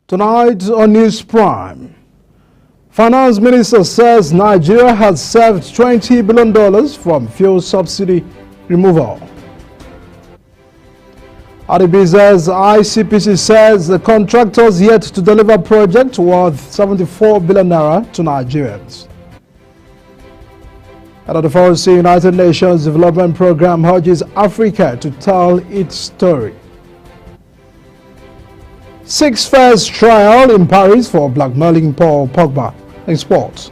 Tonight on News Prime, Finance Minister says Nigeria has saved $20 billion from fuel subsidy removal. Adibiz's ICPC says the contractors yet to deliver project worth 74 billion naira to Nigerians. And the Forest United Nations Development Program urges Africa to tell its story. 6 first trial in Paris for blackmailing Paul Pogba in sports.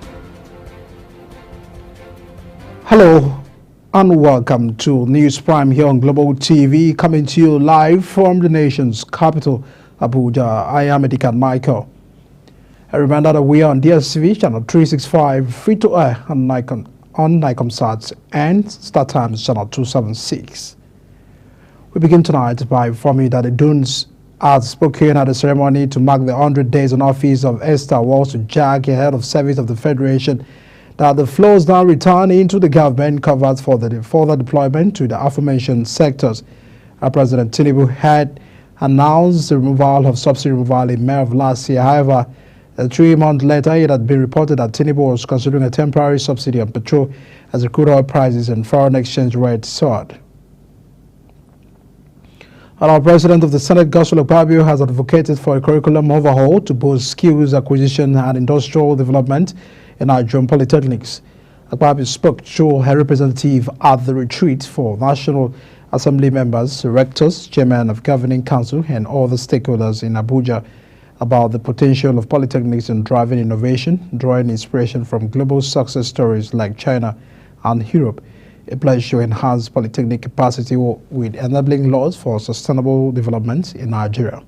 Hello and welcome to News Prime here on Global TV, coming to you live from the nation's capital, Abuja. I am Edikan Michael. A reminder that we are on DSTV channel 365, free to air on Nicomsat and StarTimes channel 276. We begin tonight by informing you that the Dunes has spoken at the ceremony to mark the 100 days in office of Esther Uwasu-Jagge, head of service of the Federation, that the flows now return into the government covers for the further deployment to the aforementioned sectors. President Tinubu had announced the removal of subsidy removal in May of last year. However, 3 months later, it had been reported that Tinubu was considering a temporary subsidy on petrol as the crude oil prices and foreign exchange rate soared. And our President of the Senate, Godswill Akpabio, has advocated for a curriculum overhaul to boost skills acquisition and industrial development in Nigerian polytechnics. Akpabio spoke to a representative at the retreat for National Assembly members, rectors, chairmen of governing council, and other stakeholders in Abuja about the potential of polytechnics in driving innovation, drawing inspiration from global success stories like China and Europe. A pledge to enhance polytechnic capacity with enabling laws for sustainable development in Nigeria.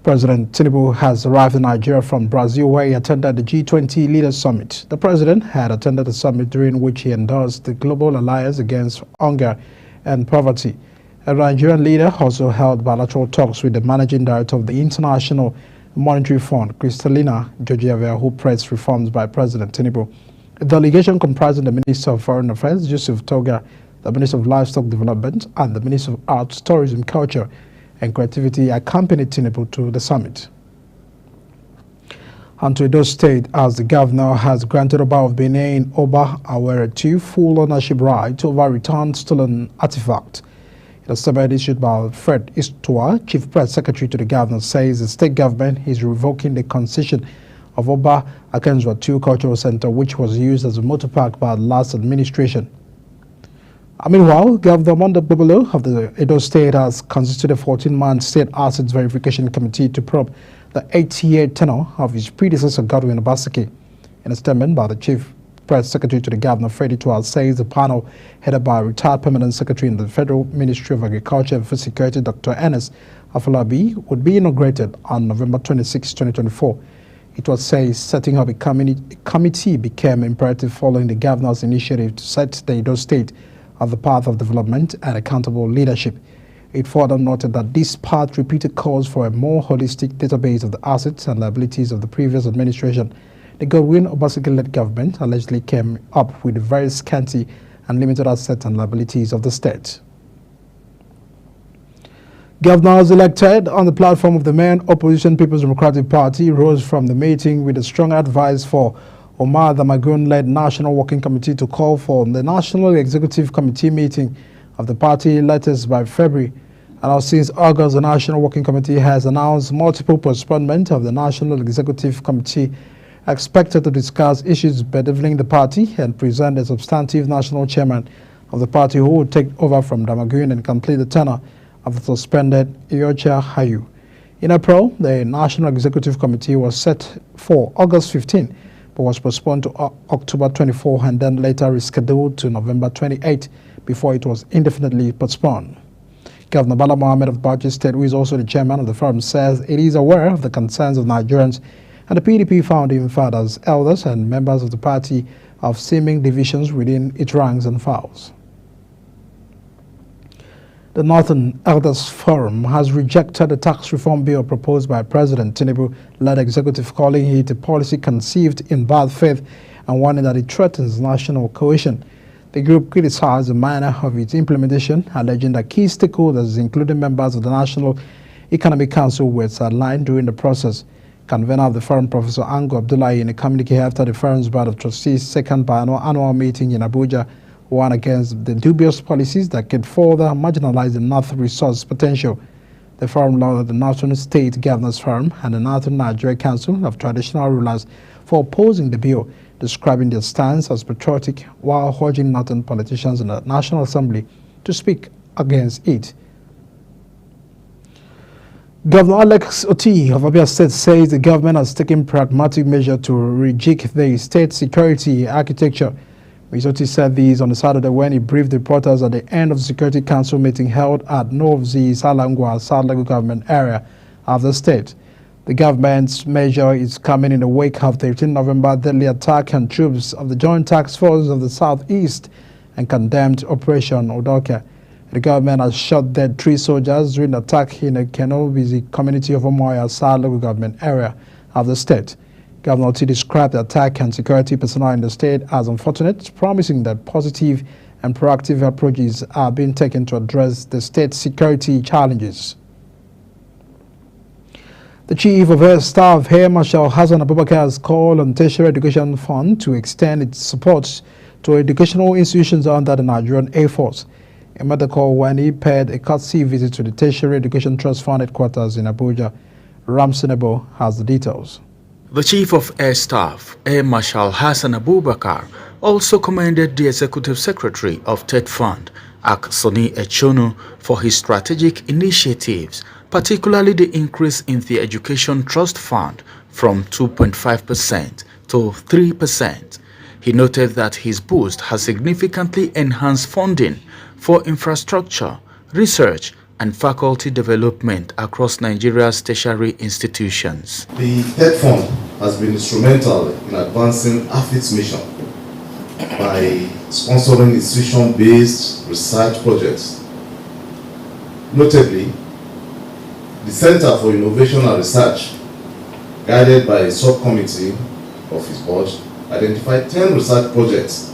President Tinubu has arrived in Nigeria from Brazil, where he attended the G20 Leaders Summit. The president had attended the summit, during which he endorsed the Global Alliance Against Hunger and Poverty. A Nigerian leader also held bilateral talks with the managing director of the International Monetary Fund, Kristalina Georgieva, who pressed reforms by President Tinubu. A delegation comprising the Minister of Foreign Affairs, Joseph Toga, the Minister of Livestock Development, and the Minister of Arts, Tourism, Culture, and Creativity accompanied Tinubu to the summit. And to Edo State, as the governor has granted Oba of Benin, Oba Awere II, full ownership right over returned stolen artifact. In a statement issued by Fred Istua, Chief Press Secretary to the governor, says the state government is revoking the concession of Oba Akenzua II Cultural Center, which was used as a motor park by the last administration. Meanwhile, Governor Monday Bubolo of the Edo State has constituted a 14-man state assets verification committee to probe the 8-year tenure of his predecessor, Godwin Obaseki. In a statement by the Chief Press Secretary to the Governor, Freddy Tual, says the panel, headed by retired Permanent Secretary in the Federal Ministry of Agriculture and Food Security, Dr. Ernest Afolabi, would be inaugurated on November 26, 2024. It was said setting up a committee became imperative following the governor's initiative to set the Edo State on the path of development and accountable leadership. It further noted that this path repeated calls for a more holistic database of the assets and liabilities of the previous administration. The Godwin Obaseki-led government allegedly came up with very scanty and limited assets and liabilities of the state. Governors elected on the platform of the main opposition People's Democratic Party rose from the meeting with a strong advice for Omar Damagun-led National Working Committee to call for the National Executive Committee meeting of the party latest by February. And since August, the National Working Committee has announced multiple postponements of the National Executive Committee expected to discuss issues bedeviling the party and present a substantive national chairman of the party who would take over from Damagun and complete the tenure of the suspended Iyorchia Hayu. In April, the National Executive Committee was set for August 15, but was postponed to October 24 and then later rescheduled to November 28 before it was indefinitely postponed. Governor Bala Mohammed of Bauchi State, who is also the chairman of the forum, says it is aware of the concerns of Nigerians and the PDP founding fathers, elders, and members of the party of seeming divisions within its ranks and files. The Northern Elders Forum has rejected the tax reform bill proposed by President Tinubu-led executive, calling it a policy conceived in bad faith and warning that it threatens national cohesion. The group criticized the manner of its implementation, alleging that key stakeholders, including members of the National Economic Council were sidelined during the process. Convener of the forum, Professor Ango Abdullahi, in a communique after the forum's Board of Trustees' second biannual meeting in Abuja, warned against the dubious policies that could further marginalize the North resource potential. The forum lauded the Northern State Governors Forum and the Northern Nigeria Council of Traditional Rulers for opposing the bill, describing their stance as patriotic while urging Northern politicians in the National Assembly to speak against it. Governor Alex Oti of Abia State says the government has taken pragmatic measures to rejig the state security architecture. Mr. Oti said this on Saturday when he briefed reporters at the end of the Security Council meeting held at Novzi Salangwa, South Lagos government area of the state. The government's measure is coming in the wake of the 18 November deadly attack on troops of the Joint Task Force of the Southeast and condemned Operation Odoka. The government has shot dead 3 soldiers during the attack in the Kenobizi community of Omoya, South Lagos government area of the state. Governor Oti described the attack on security personnel in the state as unfortunate, promising that positive and proactive approaches are being taken to address the state's security challenges. The Chief of Air Staff, Air Marshal Hassan Abubakar, has called on Tertiary Education Fund to extend its support to educational institutions under the Nigerian Air Force. He made the call when he paid a courtesy visit to the Tertiary Education Trust Fund headquarters in Abuja. Ramsey Nebo has the details. The Chief of Air Staff, Air Marshal Hassan Abubakar, also commended the Executive Secretary of TED Fund, Soni Echonu, for his strategic initiatives, particularly the increase in the Education Trust Fund from 2.5% to 3%. He noted that his boost has significantly enhanced funding for infrastructure, research, and faculty development across Nigeria's tertiary institutions. The TED Fund has been instrumental in advancing AFIT's mission by sponsoring institution-based research projects. Notably, the Center for Innovation and Research, guided by a subcommittee of his board, identified 10 research projects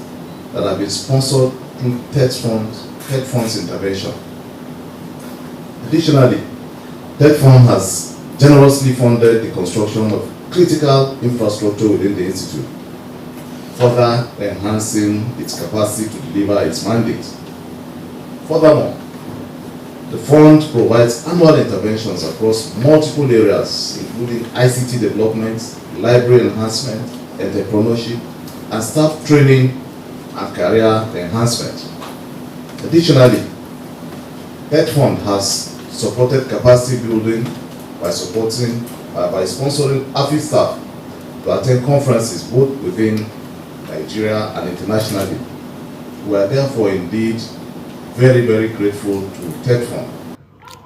that have been sponsored through TED Fund's intervention. Additionally, TED Fund has generously funded the construction of critical infrastructure within the institute, further enhancing its capacity to deliver its mandate. Furthermore, the fund provides annual interventions across multiple areas, including ICT development, library enhancement, entrepreneurship, and staff training and career enhancement. Additionally, TED Fund has supported capacity building by sponsoring AFIT staff to attend conferences both within Nigeria and internationally. We are therefore indeed very, very grateful to TED Fund.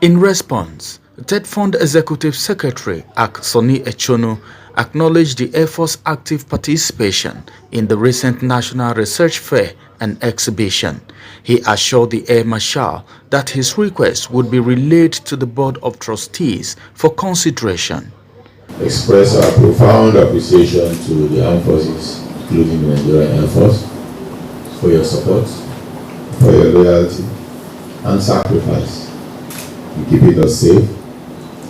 In response, TED Fund Executive Secretary Soni Echonu acknowledged the Air Force active participation in the recent National Research Fair and exhibition. He assured the Air Marshal that his request would be relayed to the Board of Trustees for consideration. Express our profound appreciation to the armed forces, including the Nigerian Air Force, for your support, for your loyalty and sacrifice in keeping us safe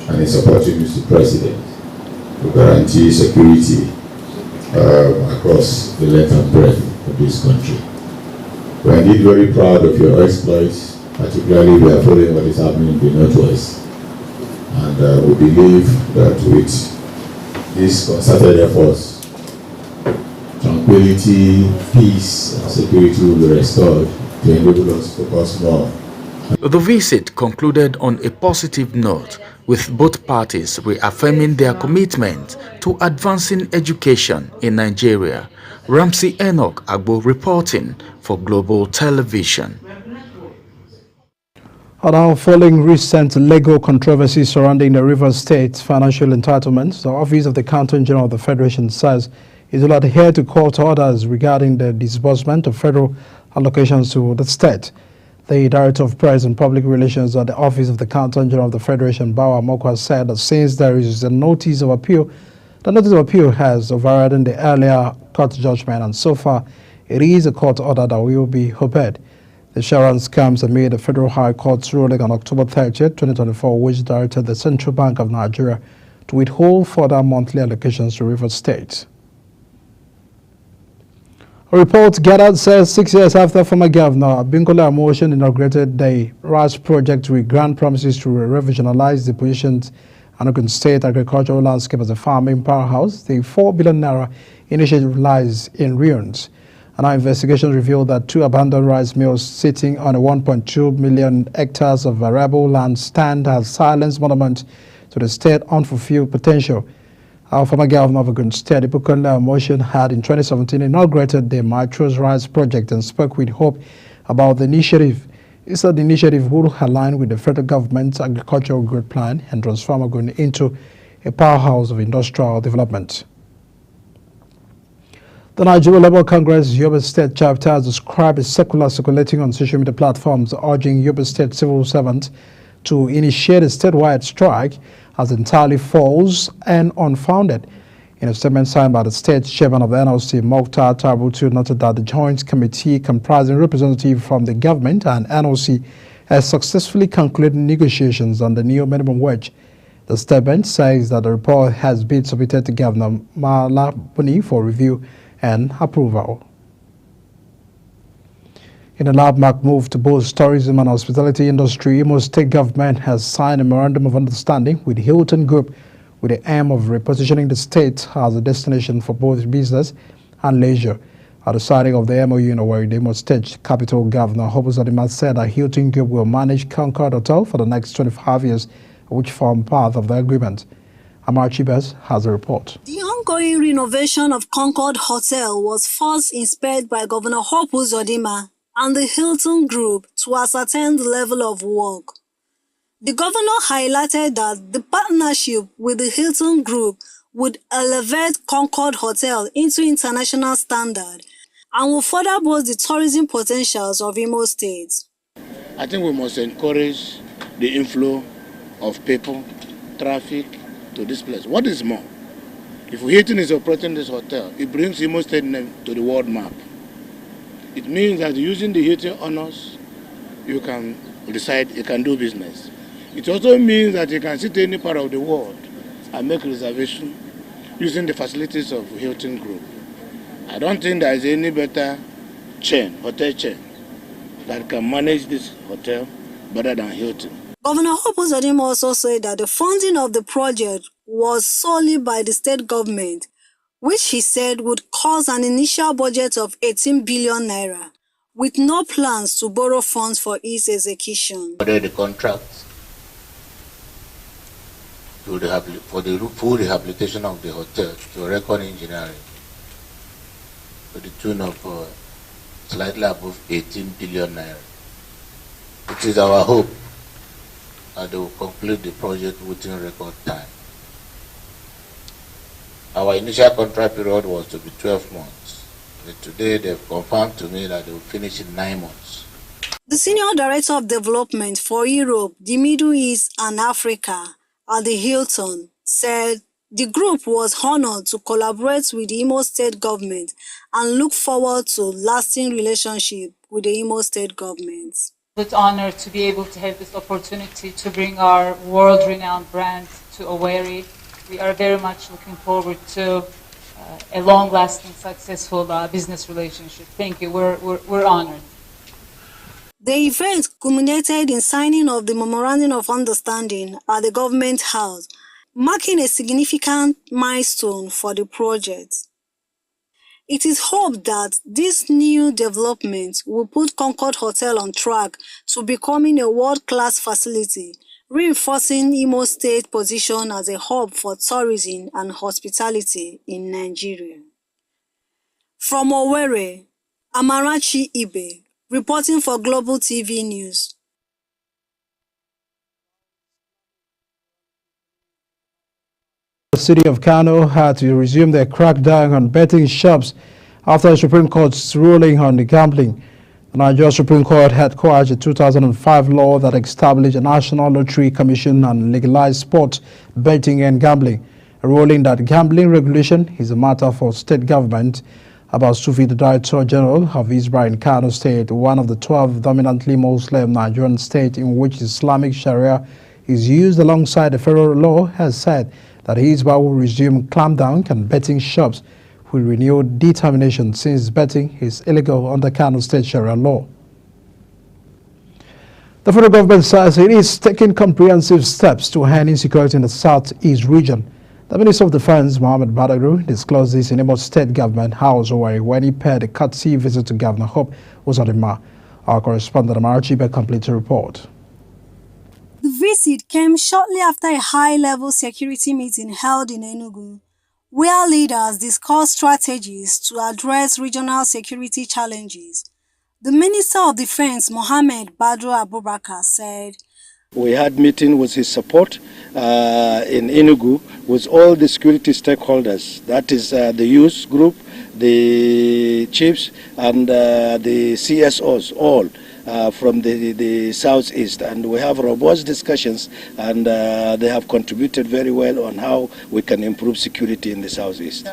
and in supporting Mr. President to guarantee security across the length and breadth of this country. We are indeed very proud of your exploits, particularly we are following what is happening in the Northwest. And we believe that with this concerted efforts, tranquility, peace, and security will be restored to enable us to focus more. The visit concluded on a positive note, with both parties reaffirming their commitment to advancing education in Nigeria. Ramsey Enoch Agbo reporting for Global Television. Now, following recent legal controversy surrounding the Rivers State financial entitlements, the Office of the Accountant General of the Federation says it will adhere to court orders regarding the disbursement of federal allocations to the state. The Director of Press and Public Relations at the Office of the Accountant General of the Federation, Bawa Mokwa, said that since there is a notice of appeal, the notice of appeal has overridden the earlier court judgment, and so far it is a court order that will be obeyed. The assurance comes amid the Federal High Court's ruling on October 30, 2024, which directed the Central Bank of Nigeria to withhold further monthly allocations to Rivers State. A report gathered says 6 years after former Governor Abinkole Amosun inaugurated the RISE project with grand promises to revitalize the positions and Ogun State agricultural landscape as a farming powerhouse, the 4 billion naira initiative lies in ruins. And our investigations revealed that 2 abandoned rice mills sitting on a 1.2 million hectares of arable land stand as silent monument to the state's unfulfilled potential. Our former governor of Ogun State, Abinkole Amosun, had in 2017 inaugurated the Matros Rice project and spoke with hope about the initiative. He said the initiative would align with the federal government's agricultural growth plan and transform Ogun into a powerhouse of industrial development. The Nigeria Labour Congress Yobe State chapter has described a circular circulating on social media platforms urging Yobe State civil servants to initiate a statewide strike as entirely false and unfounded. In a statement signed by the state chairman of the NLC, Mokhtar Tabutu, noted that the Joint Committee comprising representatives from the government and NLC has successfully concluded negotiations on the new minimum wage. The statement says that the report has been submitted to Governor Malabuni for review and approval. In a landmark move to boost tourism and hospitality industry, Imo State government has signed a memorandum of understanding with Hilton Group with the aim of repositioning the state as a destination for both business and leisure. At the signing of the MOU in Owerri, the Imo State capital governor Hope Uzodinma said that Hilton Group will manage Concord Hotel for the next 25 years, which form part of the agreement. Amar Chibes has a report. The ongoing renovation of Concord Hotel was first inspected by Governor Hope Uzodinma and the Hilton Group to ascertain the level of work. The governor highlighted that the partnership with the Hilton Group would elevate Concord Hotel into international standard and will further boost the tourism potentials of Imo State. I think we must encourage the inflow of people, traffic to this place. What is more, if Hilton is operating this hotel, it brings Imo State name to the world map. It means that using the Hilton honors, you can reside, you can do business. It also means that you can sit in any part of the world and make reservation using the facilities of Hilton Group. I don't think there is any better chain, hotel chain, that can manage this hotel better than Hilton. Governor Hope Uzodinma also said that the funding of the project was solely by the state government, which he said would cost an initial budget of 18 billion naira, with no plans to borrow funds for its execution. The contract for the full rehabilitation of the hotel to Record Engineering to the tune of slightly above 18 billion naira. It is our hope that they will complete the project within record time. Our initial contract period was to be 12 months. But today they've confirmed to me that they will finish in 9 months. The Senior Director of Development for Europe, the Middle East and Africa at the Hilton said the group was honored to collaborate with the Imo State government and look forward to lasting relationship with the Imo State government. It's an honor to be able to have this opportunity to bring our world-renowned brand to Owerri. We are very much looking forward to a long-lasting, successful business relationship. Thank you. We're honored. The event culminated in signing of the Memorandum of Understanding at the Government House, marking a significant milestone for the project. It is hoped that this new development will put Concord Hotel on track to becoming a world-class facility, reinforcing Imo State's position as a hub for tourism and hospitality in Nigeria. From Owerri, Amarachi Ibe, reporting for Global TV News. The city of Kano had to resume their crackdown on betting shops after the Supreme Court's ruling on the gambling. The Nigeria Supreme Court had quashed a 2005 law that established a National Lottery Commission and legalized sports betting and gambling, a ruling that gambling regulation is a matter for state government Abbas Sufi, the Director General of Hisbah in Kano State, one of the 12 dominantly Muslim Nigerian states in which Islamic Sharia is used alongside the federal law, has said that Hisbah will resume clampdown on betting shops with renewed determination since betting is illegal under Kano State Sharia law. The federal government says it is taking comprehensive steps to end insecurity in the southeast region. The Minister of Defense, Mohammed Badagru, disclosed this in Imo State Government House when he paid a courtesy visit to Governor Hope Uzodinma. Our correspondent Amarachi completes the report. The visit came shortly after a high-level security meeting held in Enugu, where leaders discussed strategies to address regional security challenges. The Minister of Defense, Mohammed Badru Abubakar, said, "We had meeting with his support in Enugu with all the security stakeholders, that is the youth group, the chiefs and the CSOs, all from the southeast, and we have robust discussions, and they have contributed very well on how we can improve security in the southeast."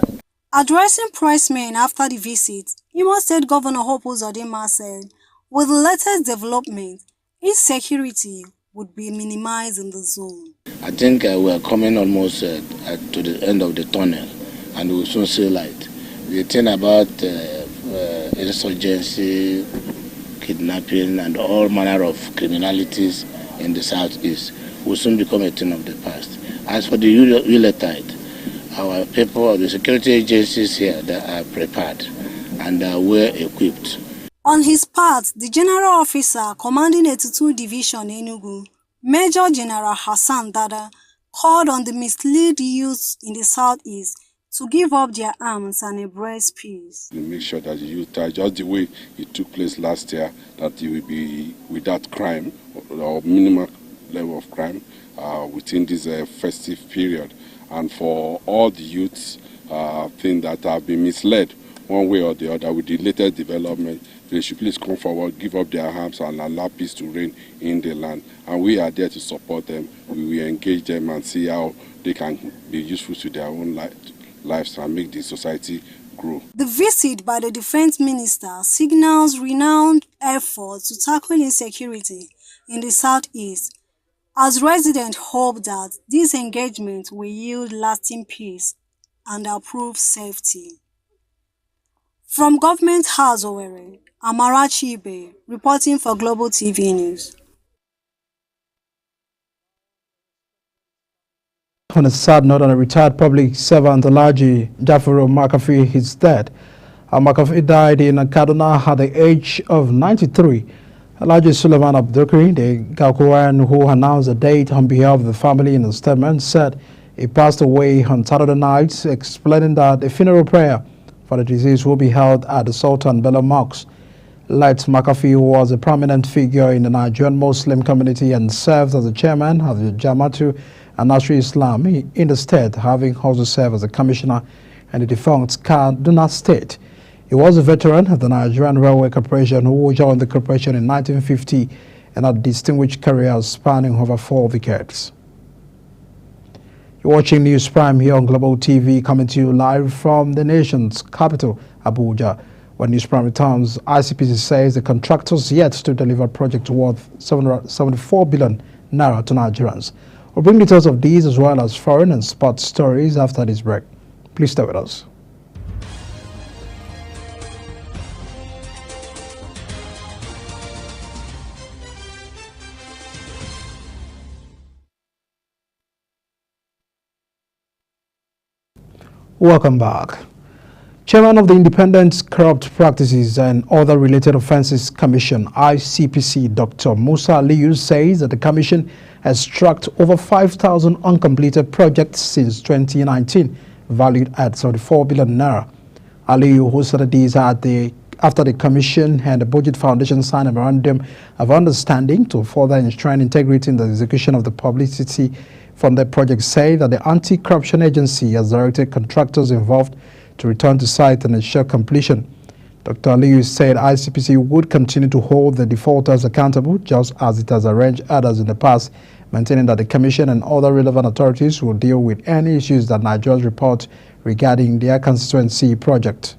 Addressing pressmen after the visit, Imo State Governor Hope Uzodinma said, with the latest development, insecurity would be minimized in the zone. I think we are coming almost to the end of the tunnel, and we will soon see light. The thing about insurgency, kidnapping, and all manner of criminalities in the southeast will soon become a thing of the past. As for the Yuletide, our people, the security agencies here, they are prepared and well equipped. On his part, the General Officer commanding 82 Division Enugu, Major General Hassan Dada, called on the misled youths in the southeast to give up their arms and embrace peace. We make sure that the youth, just the way it took place last year, that it will be without crime or minimal level of crime within this festive period. And for all the youths think that have been misled one way or the other with the latest development, they should please come forward, give up their arms and allow peace to reign in the land. And we are there to support them. We will engage them and see how they can be useful to their own lives and make the society grow. The visit by the Defense Minister signals renowned efforts to tackle insecurity in the southeast, as residents hope that this engagement will yield lasting peace and improve safety. From Government House, Owerri, Amarachi Ibe, reporting for Global TV News. On a sad note, a retired public servant, Alhaji Jafaru McAfee, is dead. McAfee died in Kaduna at the age of 93. Alhaji Suleiman Abdukri, the Gakuan who announced the date on behalf of the family in a statement, said he passed away on Saturday night, explaining that a funeral prayer for the deceased will be held at the Sultan Bello Mosque. Late McAfee was a prominent figure in the Nigerian Muslim community and served as the chairman of the Jama'atu Nasri Islam in the state, having also served as a commissioner in the defunct Kaduna State. He was a veteran of the Nigerian Railway Corporation who joined the corporation in 1950 and had distinguished careers spanning over 4 decades. You're watching News Prime here on Global TV, coming to you live from the nation's capital, Abuja. When News Prime returns, ICPC says the contractors yet to deliver project worth 74 billion naira to Nigerians. We'll bring details of these as well as foreign and sports stories after this break. Please stay with us. Welcome back. Chairman of the Independent Corrupt Practices and Other Related Offences Commission, ICPC, Dr. Musa Aliyu, says that the commission has tracked over 5,000 uncompleted projects since 2019, valued at 74 billion naira. Aliyu, who said these after the commission and the Budget Foundation signed a memorandum of understanding to further enshrine integrity in the execution of the publicity from the project, say that the Anti-Corruption Agency has directed contractors involved to return to site and ensure completion. Dr. Aliyu said ICPC would continue to hold the defaulters accountable just as it has arranged others in the past, maintaining that the Commission and other relevant authorities will deal with any issues that Nigerians report regarding their constituency project.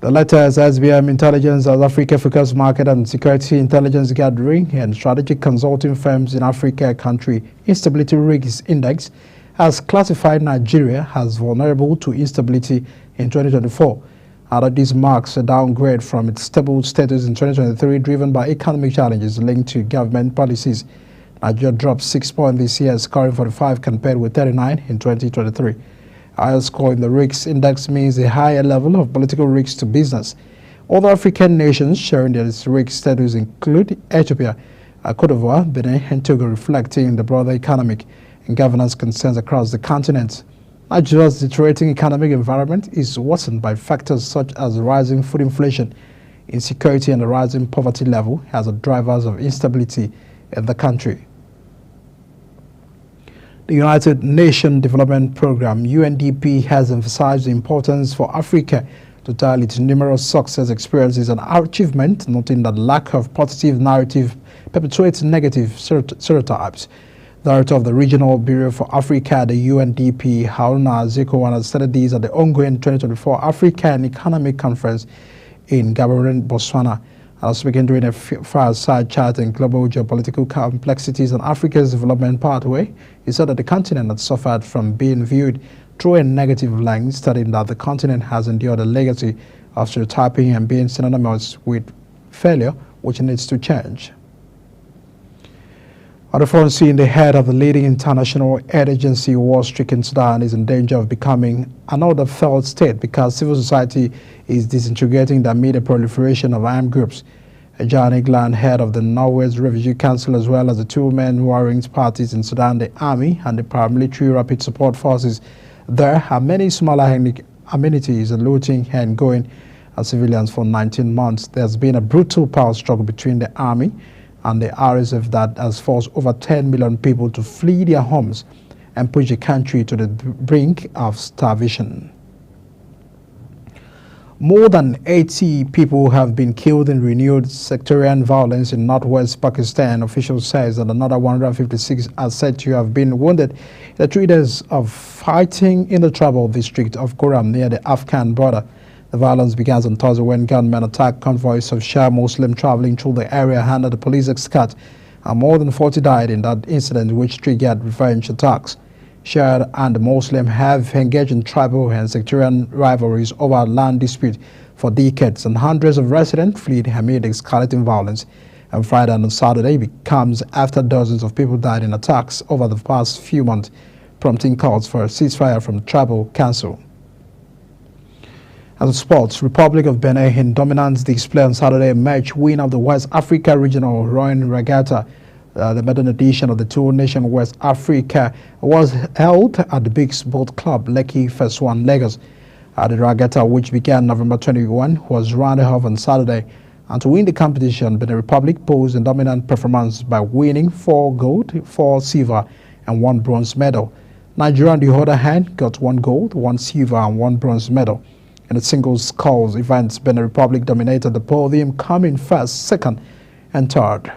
The letters SBM Intelligence as Africa Focus Market and Security Intelligence Gathering and Strategic Consulting Firms in Africa Country Instability Risks Index has classified Nigeria as vulnerable to instability in 2024. And this marks a downgrade from its stable status in 2023 driven by economic challenges linked to government policies. Nigeria dropped 6 points this year, scoring 45 compared with 39 in 2023. Higher score in the risks index means a higher level of political risks to business. Other African nations sharing their risk status include Ethiopia, Cote d'Ivoire, Benin, and Togo, reflecting the broader economic and governance concerns across the continent. Nigeria's deteriorating economic environment is worsened by factors such as rising food inflation, insecurity, and the rising poverty level as the drivers of instability in the country. The United Nations Development Programme (UNDP) has emphasized the importance for Africa to tell its numerous success experiences and achievements, noting that lack of positive narrative perpetuates negative stereotypes. The Director of the Regional Bureau for Africa, the UNDP, Haruna Zekowan, has stated these at the ongoing 2024 African Economic Conference in Gaborone, Botswana. Speaking during a fireside chat in global geopolitical complexities and Africa's development pathway, he said that the continent had suffered from being viewed through a negative lens, stating that the continent has endured a legacy of stereotyping and being synonymous with failure, which needs to change. On the front scene, the head of the leading international aid agency, war-stricken Sudan, is in danger of becoming another failed state because civil society is disintegrating amid a proliferation of armed groups. Jan Egeland, head of the Norway's Refugee Council, as well as the two main warring parties in Sudan, the army and the paramilitary rapid support forces. There are many smaller amenities, looting and going as civilians for 19 months. There's been a brutal power struggle between the army and the RSF that has forced over 10 million people to flee their homes and push the country to the brink of starvation. More than 80 people have been killed in renewed sectarian violence in northwest Pakistan, officials say, and another 156 are said to have been wounded in the 3 days of fighting in the tribal district of Kuram near the Afghan border. The violence began on Thursday when gunmen attacked convoys of Shia Muslims traveling through the area under the police escort, and more than 40 died in that incident, which triggered revenge attacks. Shia and the Muslims have engaged in tribal and sectarian rivalries over land dispute for decades, and hundreds of residents fled amid escalating violence. And Friday and Saturday comes after dozens of people died in attacks over the past few months, prompting calls for a ceasefire from the tribal council. As a sports, Republic of Benin in dominance display on Saturday match win of the West Africa Regional Rowing Regatta. The maiden edition of the Two Nation West Africa was held at the Big Sport Club, Lekki Phase 1, Lagos. The regatta, which began November 21, was rounded off on Saturday. And to win the competition, Benin Republic posed a dominant performance by winning 4 gold, 4 silver, and 1 bronze medal. Nigeria, on the other hand, got 1 gold, 1 silver, and 1 bronze medal. In the singles sculls events, Benin Republic dominated the podium, coming first, second, and third.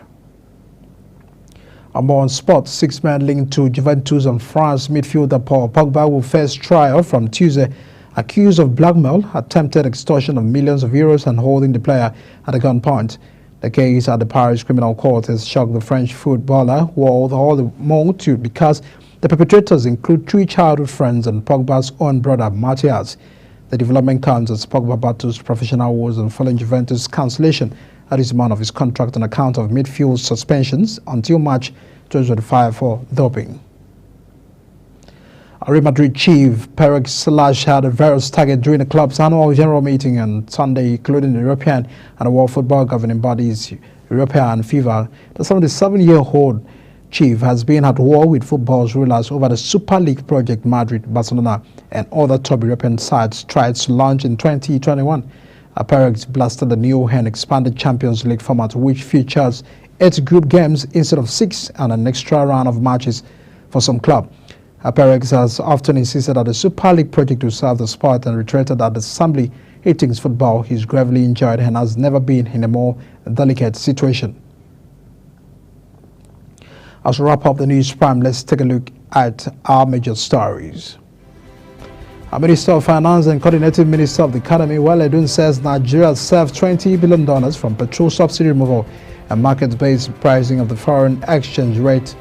More on sports, 6 men linked to Juventus and France midfielder Paul Pogba will face trial from Tuesday, accused of blackmail, attempted extortion of millions of euros, and holding the player at a gunpoint. The case at the Paris Criminal Court has shocked the French footballer world all the more too because the perpetrators include 3 childhood friends and Pogba's own brother Matthias. The development comes as Pogba battles professional woes and following Juventus' cancellation at this month of his contract on account of midfield suspensions until March 2025 for doping. Real Madrid chief Perez Salah had a various targets during the club's annual general meeting on Sunday, including the European and the World Football governing bodies, Europa and FIFA. The 77-year-old chief has been at war with football's rulers over the Super League project Madrid, Barcelona, and other top European sides tried to launch in 2021. Perez blasted the new and expanded Champions League format, which features 8 group games instead of 6 and an extra round of matches for some clubs. Perez has often insisted that the Super League project will serve the sport and reiterated that the assembly he thinks football is gravely injured and has never been in a more delicate situation. As we wrap up the news prime, let's take a look at our major stories. Our Minister of Finance and Coordinating Minister of the Economy, Wale Edun, says Nigeria has saved $20 billion from petrol subsidy removal and market-based pricing of the foreign exchange rate.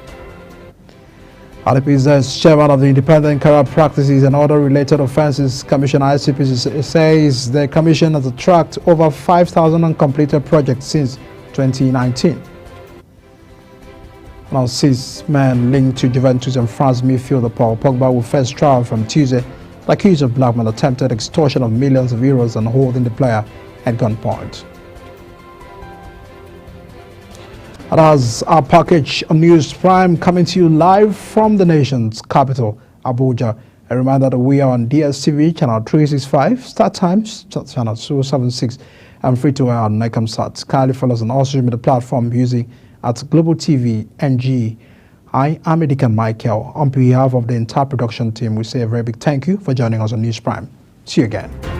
RDP's chairman of the Independent Corrupt Practices and Other Related Offences Commission (ICPC) says the commission has tracked over 5,000 uncompleted projects since 2019. Now, 6 men linked to Juventus and France midfielder Paul Pogba will face trial from Tuesday, accused of blackmail, attempted extortion of millions of euros, and holding the player at gunpoint. And as our package on News Prime coming to you live from the nation's capital, Abuja. A reminder that we are on DSTV channel 365, Start Times channel 276, and free to air on Nicomsat. Kindly follow us on all social media platforms using at Global TV NG. I am Edikan Michael. On behalf of the entire production team, we say a very big thank you for joining us on News Prime. See you again.